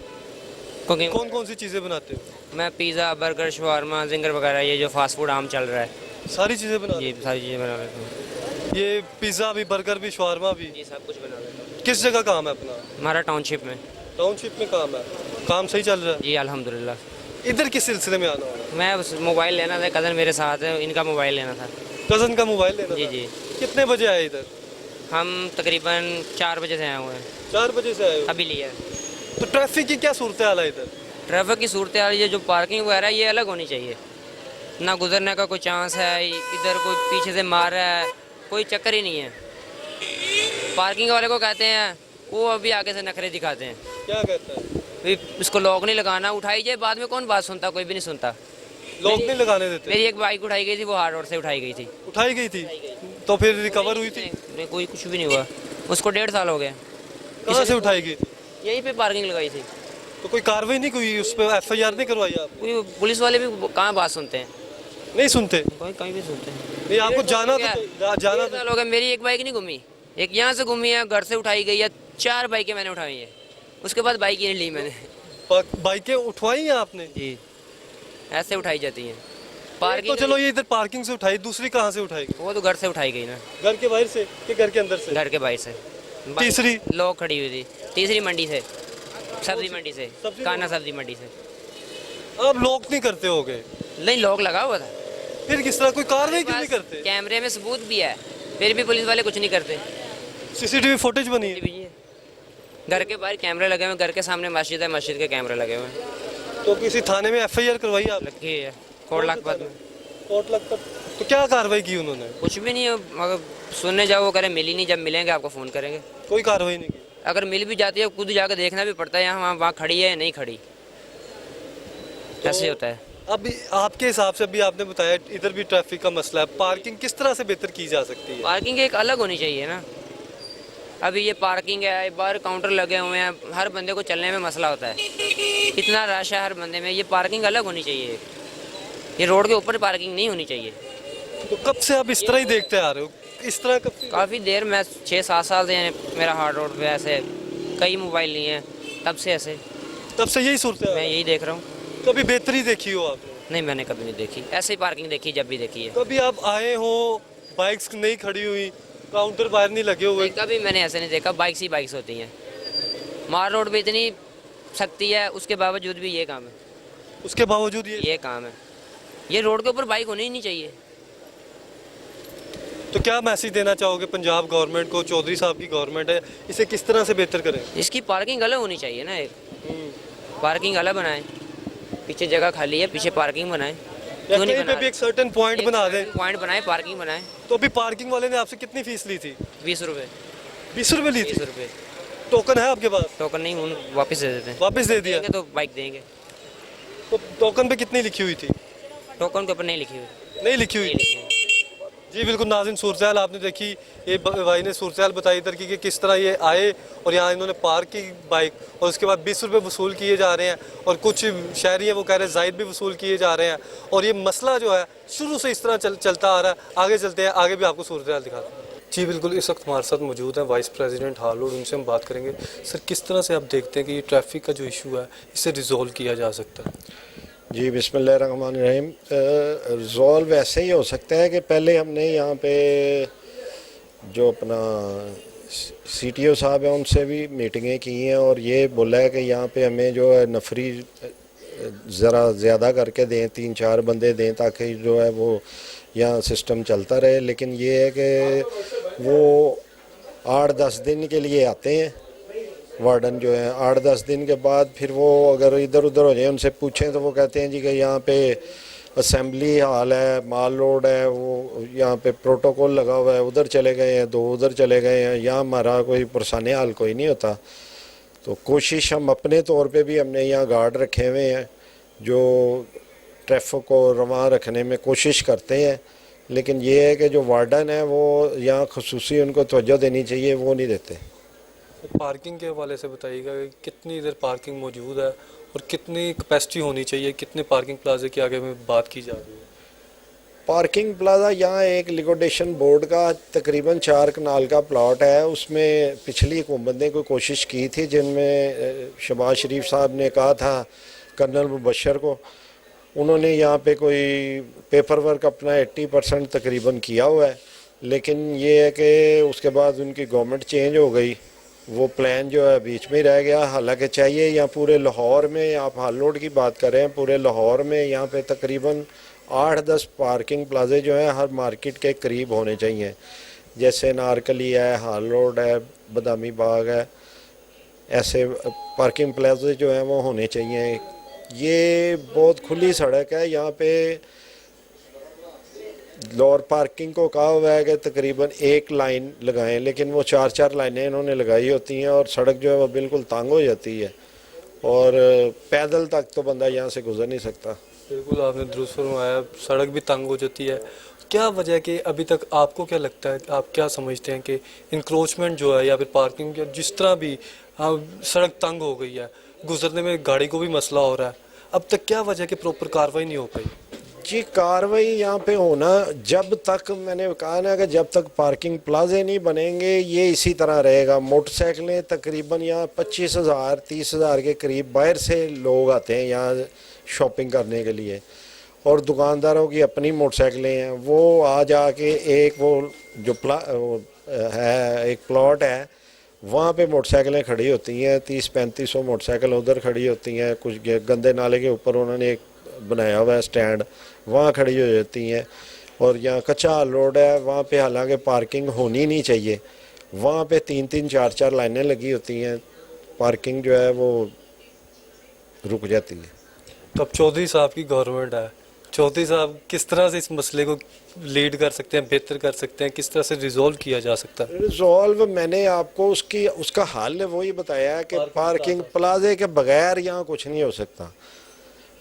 कुकिंग। कौन कौन सी चीज़ें बनाते हो? मैं पिज़्ज़ा, बर्गर, शवारमा, जिंगर वगैरह ये जो फास्ट फूड आम चल रहा है सारी चीज़ें बनाते ये सारी चीज़ें बना लेता हूँ। हो? ये पिज़्ज़ा भी, बर्गर भी, शवारमा भी, ये सब कुछ बना लेता हूँ। किस जगह काम है अपना? हमारा टाउनशिप में। टाउनशिप में काम है। काम सही चल रहा है? जी अल्हम्दुलिल्लाह। इधर किस सिलसिले में आना होगा? मैं बस मोबाइल लेना था, कज़न मेरे साथ है, इनका मोबाइल लेना था। कज़न का मोबाइल लेना जी था? जी। कितने बजे आए इधर? हम तकरीबन 4 बजे से आए हुए हैं। 4 बजे से आए हो? अभी लिया है। तो ट्रैफिक की क्या सूरत हाल है इधर? ट्रैफिक की सूरत हाल ये जो पार्किंग वगैरह ये अलग होनी चाहिए ना, गुजरने का कोई चांस है, इधर कोई पीछे से मार रहा है, कोई चक्कर ही नहीं है। पार्किंग वाले को कहते हैं, वो अभी आगे से नखरे दिखाते हैं। क्या कहता है? भाई इसको लॉक नहीं लगाना, उठाई जाए, बाद में कौन बात सुनता, कोई भी नहीं सुनता। लॉक नहीं लगाने देते? मेरी एक बाइक उठाई गई थी, वो हार्ड रोड से उठाई गई थी। उठाई गई थी तो फिर रिकवर हुई थी? नहीं कोई कुछ भी नहीं हुआ, उसको 1.5 साल हो गए। कहाँ से उठाई गई थी? यहीं पे पार्किंग लगाई थी। तो कोई कार्रवाई नहीं हुई उस पर? FIR नहीं करवाई आपने? कोई पुलिस वाले भी कहाँ बात सुनते हैं, नहीं सुनते? कोई कहीं भी सुनते हैं। नहीं आपको जाना क्या? तो जाना 1.5 साल हो गए, मेरी एक बाइक नहीं घूमी, एक यहाँ से घूमी है, घर से उठाई गई है, 4 बाइकें मैंने उठाई है, उसके बाद बाइक ही नहीं ली मैंने। बाइकें उठवाई हैं आपने? जी ऐसे उठाई जाती हैं। तो पार्किंग चलो ये इधर पार्किंग से उठाई, दूसरी कहाँ से उठाई? वो तो घर से उठाई गई ना। घर के बाहर से कि घर के अंदर से? घर के बाहर से। तीसरी? लोग खड़ी हुई थी। तीसरी मंडी से, सब्जी मंडी से, सब्जी काना सब्जी मंडी से। आप लॉक नहीं करते होगे? नहीं लॉक लगा हुआ था। फिर किस तरह कोई कार्रवाई क्यों नहीं करते? कैमरे में सबूत भी है, फिर भी पुलिस वाले कुछ नहीं करते। CCTV फुटेज बनी है? घर के बाहर कैमरे लगे हुए, घर के सामने मस्जिद है, मस्जिद के कैमरे लगे हुए हैं। तो किसी थाने में FIR करवाई आप? लगी है कोट लखपत में। कोट लखपत। तो क्या कार्रवाई की उन्होंने? कुछ भी नहीं है, मगर सुनने जाओ वो करें मिली नहीं, जब मिलेंगे आपको फ़ोन करेंगे। कोई कार्रवाई नहीं की? अगर मिल भी जाती है खुद जाकर देखना भी पड़ता है, यहाँ वहाँ खड़ी है या नहीं खड़ी, ऐसे होता है। अब आपके हिसाब से अभी आपने बताया इधर भी ट्रैफिक का मसला है, पार्किंग किस तरह से बेहतर की जा सकती है? पार्किंग एक अलग होनी चाहिए ना। अभी ये पार्किंग है, बाहर काउंटर लगे हुए हैं, हर बंदे को चलने में मसला होता है, इतना रश है हर बंदे में, ये पार्किंग अलग होनी चाहिए। ये रोड के ऊपर पार्किंग नहीं होनी चाहिए। तो कब से आप इस तरह ही देखते आ रहे हो? इस तरह कब से? काफ़ी देर, मैं 6-7 साल से मेरा हार्ड रोड पे ऐसे कई मोबाइल नहीं है, तब से ऐसे। तब से यही सूरत है? मैं यही देख रहा हूँ। कभी बेहतरी देखी हो आपने? नहीं मैंने कभी नहीं देखी, ऐसे ही पार्किंग देखी जब भी देखी है। कभी आप आए हो बाइक्स नहीं खड़ी हुई, काउंटर बाहर नहीं लगे हुए? कभी मैंने ऐसे नहीं देखा, बाइक्स ही बाइक्स होती हैं। मार रोड पे इतनी सख्ती है, उसके बावजूद भी ये काम है। उसके बावजूद ये काम है, ये रोड के ऊपर बाइक होनी ही नहीं चाहिए। तो क्या मैसेज देना चाहोगे पंजाब गवर्नमेंट को? चौधरी साहब की गवर्नमेंट है, इसे किस तरह से बेहतर करें? इसकी पार्किंग अलग होनी चाहिए ना, एक पार्किंग अलग बनाएं, पीछे जगह खाली है, पीछे पार्किंग बनाएं। क्यों नहीं पे भी एक सर्टेन पॉइंट बना दें, पॉइंट बनाए, पार्किंग बनाए। तो अभी पार्किंग वाले ने आपसे कितनी फीस ली थी? 20 रुपये। 20 रुपये ली थी? 20 रुपये। टोकन है आपके पास? टोकन नहीं, उन वापस दे देते हैं। वापस दे दिया? देंगे तो बाइक देंगे। तो टोकन पे कितनी लिखी हुई थी? टोकन के ऊपर नहीं लिखी हुई। नहीं लिखी हुई थी। जी बिल्कुल नाज़रीन, सूरत आपने देखी, ये भाई ने सूरत बताई इधर की कि किस तरह ये आए और यहाँ इन्होंने पार्क की बाइक और उसके बाद 20 रुपये वसूल किए जा रहे हैं और कुछ शहरी हैं वो कह रहे हैं जायद भी वसूल किए जा रहे हैं और ये मसला जो है शुरू से इस तरह चलता आ रहा है। आगे चलते हैं, आगे भी आपको सूरत दिखाते हैं। जी बिल्कुल, इस वक्त हमारे साथ मौजूद हैं वाइस प्रेसिडेंट हाल रोड, उनसे हम बात करेंगे। सर, किस तरह से आप देखते हैं कि ये ट्रैफिक का जो इशू है इसे रिजॉल्व किया जा सकता है? जी बिस्मिल्लाहिर्रहमानिर्रहीम। रिज़ॉल्व ऐसे ही हो सकता है कि पहले हमने यहाँ पे जो अपना CTO साहब हैं उनसे भी मीटिंगें की हैं और ये बोला है कि यहाँ पे हमें जो है नफरी ज़रा ज़्यादा करके दें, 3-4 बंदे दें ताकि जो है वो यहाँ सिस्टम चलता रहे। लेकिन ये है कि वो 8-10 दिन के लिए आते हैं वार्डन जो है, 8-10 दिन के बाद फिर वो अगर इधर उधर हो जाए उनसे पूछें तो वो कहते हैं जी कि यहाँ पे असेंबली हॉल है, माल रोड है, वो यहाँ पे प्रोटोकॉल लगा हुआ है, उधर चले गए हैं, 2 उधर चले गए हैं, यहाँ हमारा कोई पुरसाने हाल कोई नहीं होता। तो कोशिश हम अपने तौर पे भी हमने यहाँ गार्ड रखे हुए हैं जो ट्रैफिक को रवां रखने में कोशिश करते हैं। लेकिन ये है कि जो वार्डन है वो यहाँ खसूसी उनको तवज्जो देनी चाहिए, वो नहीं देते। पार्किंग के हवाले से बताइएगा कितनी इधर पार्किंग मौजूद है और कितनी कैपेसिटी होनी चाहिए, कितने पार्किंग प्लाजे के आगे में बात की जा रही है? पार्किंग प्लाजा यहाँ एक लिक्विडेशन बोर्ड का तकरीबन 4 कनाल का प्लॉट है। उसमें पिछली हुकूमत ने कोई कोशिश की थी जिनमें शहबाज शरीफ साहब ने कहा था कर्नल मुबशर को, उन्होंने यहाँ पे कोई पेपर वर्क अपना 80% तकरीबन किया हुआ है। लेकिन ये है कि उसके बाद उनकी गवर्नमेंट चेंज हो गई, वो प्लान जो है बीच में ही रह गया। हालांकि चाहिए यहाँ पूरे लाहौर में, आप हाल रोड की बात कर रहे हैं, पूरे लाहौर में यहाँ पे तकरीबन 8-10 पार्किंग प्लाजे जो हैं हर मार्केट के करीब होने चाहिए। जैसे नारकली है, हाल रोड है, बदामी बाग है, ऐसे पार्किंग प्लाजे जो हैं वो होने चाहिए। ये बहुत खुली सड़क है, यहाँ पे लोअर पार्किंग को कहा हुआ है कि तकरीबन 1 लाइन लगाएं, लेकिन वो 4-4 लाइनें इन्होंने लगाई होती हैं और सड़क जो है वो बिल्कुल तंग हो जाती है और पैदल तक तो बंदा यहाँ से गुजर नहीं सकता। बिल्कुल आपने दुरुस्त फरमाया, सड़क भी तंग हो जाती है। क्या वजह कि अभी तक आपको क्या लगता है, आप क्या समझते हैं कि इंक्रोचमेंट जो है या फिर पार्किंग के जिस तरह भी सड़क तंग हो गई है, गुजरने में गाड़ी को भी मसला हो रहा है, अब तक क्या वजह कि प्रॉपर कार्रवाई नहीं हो पाई? जी कार्रवाई यहाँ पे होना, जब तक मैंने कहा ना कि जब तक पार्किंग प्लाजे नहीं बनेंगे ये इसी तरह रहेगा। मोटरसाइकिलें तकरीबन यहाँ 25,000-30,000 के करीब बाहर से लोग आते हैं यहाँ शॉपिंग करने के लिए और दुकानदारों की अपनी मोटरसाइकिलें हैं। वो आ जा के एक वो जो है एक प्लॉट है वहाँ पे मोटरसाइकिलें खड़ी होती हैं, 30-3500 मोटरसाइकिल उधर खड़ी होती हैं। कुछ गंदे नाले के ऊपर उन्होंने एक बनाया हुआ है स्टैंड, वहाँ खड़ी हो जाती हैं। और यहाँ कच्चा रोड है, वहाँ पे हालांकि पार्किंग होनी नहीं चाहिए, वहाँ पे 3-3 4-4 लाइनें लगी होती हैं, पार्किंग जो है वो रुक जाती है। तो अब चौधरी साहब की गवर्नमेंट है, चौधरी साहब किस तरह से इस मसले को लीड कर सकते हैं, बेहतर कर सकते हैं, किस तरह से रिजॉल्व किया जा सकता है? रिजॉल्व मैंने आपको उसका हल वही बताया है कि पार्किंग प्लाजे के बगैर यहाँ कुछ नहीं हो सकता।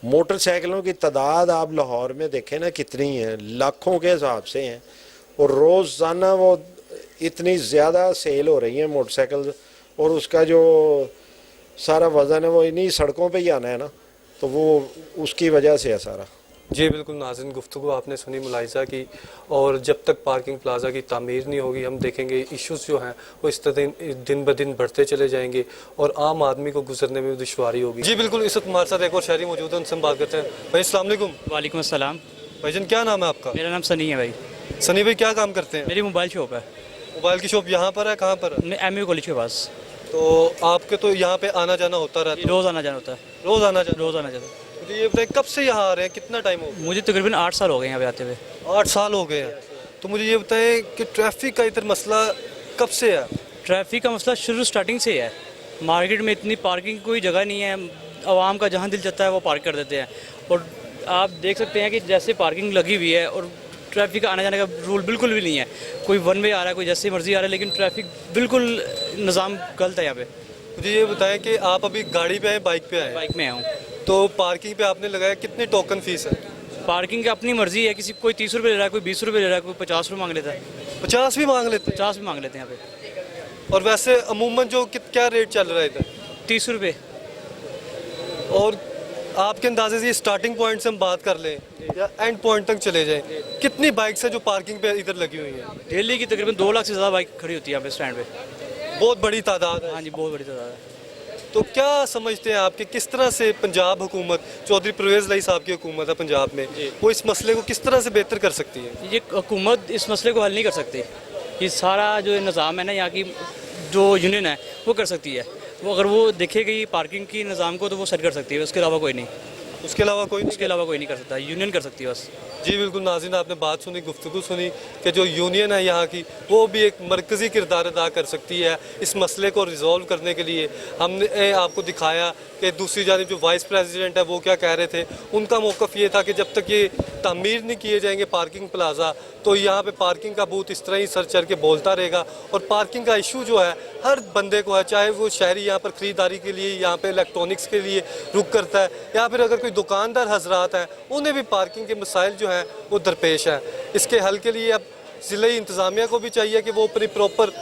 मोटरसाइकिलों की तादाद आप लाहौर में देखें ना कितनी है, लाखों के हिसाब से हैं और रोज़ाना वो इतनी ज़्यादा सेल हो रही हैं मोटरसाइकिल और उसका जो सारा वज़न है वो इन्हीं सड़कों पे ही आना है ना, तो वो उसकी वजह से है सारा। जी बिल्कुल नाज़रीन, गुफ्तगू आपने सुनी मुलाहिज़ा की, और जब तक पार्किंग प्लाजा की तामीर नहीं होगी हम देखेंगे इश्यूज़ जो हैं वो इस तरह दिन ब दिन बढ़ते चले जाएंगे और आम आदमी को गुजरने में दुश्वारी होगी। जी बिल्कुल, इस वक्त हमारे साथ एक और शहरी मौजूद है, उनसे हम बात करते हैं। भाई अस्सलाम वालेकुम। वालेकुम अस्सलाम। भाईजान क्या नाम है आपका? मेरा नाम सनी है भाई। सनी भाई क्या काम करते हैं? मेरी मोबाइल शॉप है। मोबाइल की शॉप यहाँ पर है, कहाँ पर है? MU कॉलेज के पास। तो आपके तो यहाँ पे आना जाना होता रहता है? रोज़ आना जाना होता है। रोज़ आना जाना? रोज़ आना जाना। तो ये बताइए कब से यहाँ आ रहे हैं, कितना टाइम हो गया? मुझे तकरीबन 8 साल हो गए यहाँ पे आते हुए। 8 साल हो गए हैं। तो मुझे ये बताएं कि ट्रैफिक का इधर मसला कब से है? ट्रैफिक का मसला शुरू स्टार्टिंग से है। मार्केट में इतनी पार्किंग की कोई जगह नहीं है, आवाम का जहाँ दिल चाहता है वो पार्क कर देते हैं। और आप देख सकते हैं कि जैसे पार्किंग लगी हुई है और ट्रैफिक का आने जाने का रूल बिल्कुल भी नहीं है। कोई वन वे आ रहा है, कोई जैसे मर्जी आ रहा है, लेकिन ट्रैफिक बिल्कुल निज़ाम गलत है यहाँ पे। मुझे ये बताएं कि आप अभी गाड़ी पे आए, बाइक पे आए? बाइक में आया हूँ। तो पार्किंग पे आपने लगाया, कितनी टोकन फीस है? पार्किंग की अपनी मर्जी है, किसी कोई 30 रुपये ले रहा है, कोई 20 रुपये ले रहा है, कोई 50 रुपये मांग लेता है। 50 भी मांग लेते हैं? 50 भी मांग लेते हैं यहाँ पे। और वैसे अमूमन जो क्या रेट चल रहा है इधर? 30 रुपये। और आपके अंदाजे से ये स्टार्टिंग पॉइंट से हम बात कर लें या एंड पॉइंट तक चले जाएं, कितनी बाइक्स है जो पार्किंग पे इधर लगी हुई हैं? डेली की तकरीबन 2 लाख से ज़्यादा बाइक खड़ी होती है यहाँ पे स्टैंड पे। बहुत बड़ी तादाद है। हाँ जी, बहुत बड़ी तादाद है। तो क्या समझते हैं आप कि किस तरह से पंजाब हुकूमत, चौधरी परवेज़ लाई साहब की हुकूमत है पंजाब में, वो इस मसले को किस तरह से बेहतर कर सकती है? ये हुकूमत इस मसले को हल नहीं कर सकती। ये सारा जो निज़ाम है ना, यहाँ की जो यूनियन है वो कर सकती है। वो अगर वो देखेगी पार्किंग की निज़ाम को तो वो सेट कर सकती है, उसके अलावा कोई नहीं। उसके अलावा कोई नहीं कर सकता, यूनियन कर सकती है बस। जी बिल्कुल नाज़रीन, आपने बात सुनी, गुफ्तगू सुनी कि जो यूनियन है यहाँ की वो भी एक मरकज़ी किरदार अदा कर सकती है इस मसले को रिज़ॉल्व करने के लिए। हमने आपको दिखाया कि दूसरी जानिब जो वाइस प्रेसिडेंट है वो क्या कह रहे थे। उनका मौक़िफ़ ये था कि जब तक ये तामीर नहीं किए जाएंगे पार्किंग प्लाजा तो यहाँ पे पार्किंग का बूथ इस तरह ही सर चढ़ के बोलता रहेगा। और पार्किंग का इशू जो है हर बंदे को है, चाहे वो शहरी यहाँ पर ख़रीदारी के लिए, यहाँ पे इलेक्ट्रॉनिक्स के लिए रुक करता है, या फिर अगर कोई दुकानदार हजरात हैं उन्हें भी पार्किंग के मसाइल जो हैं वो दरपेश हैं। इसके हल के लिए अब ज़िले इंतज़ामिया को भी चाहिए कि वो अपनी प्रॉपर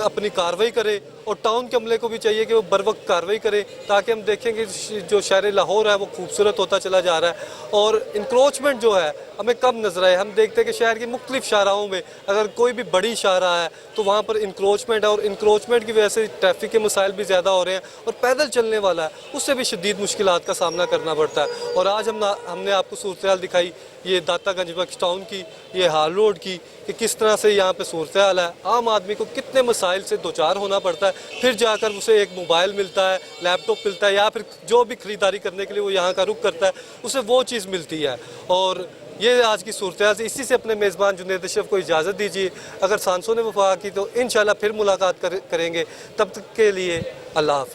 अपनी कार्रवाई करे और टाउन के अमले को भी चाहिए कि वो बर वक्त कार्रवाई करे, ताकि हम देखेंगे जो शहर लाहौर है वो खूबसूरत होता चला जा रहा है। और इंक्रोचमेंट जो है हमें कब नजर आए, हम देखते हैं कि शहर की मुख्तलिफ शाहराहों में अगर कोई भी बड़ी शाहराह है तो वहाँ पर इंक्रोचमेंट है, और इंक्रोचमेंट की वजह से ट्रैफिक के मसाइल भी ज़्यादा हो रहे हैं, और पैदल चलने वाला है उससे भी शदीद मुश्किलात का सामना करना पड़ता है। और आज हमने आपको सूरत हाल दिखाई ये दातागंज बख्श टाउन की, ये हाल रोड की, कि किस तरह से यहाँ पे सूरत हाल है। आम आदमी को कितने मसाइल से दो चार होना पड़ता है, फिर जाकर उसे एक मोबाइल मिलता है, लैपटॉप मिलता है, या फिर जो भी ख़रीदारी करने के लिए वो यहाँ का रुख करता है उसे वो चीज़ मिलती है। और ये आज की सूरत हाल। इसी से अपने मेज़बान जुनैद अशरफ को इजाज़त दीजिए। अगर सांसों ने वफा की तो इंशाल्लाह फिर मुलाकात करेंगे। तब तक के लिए अल्लाह हाफ़िज़।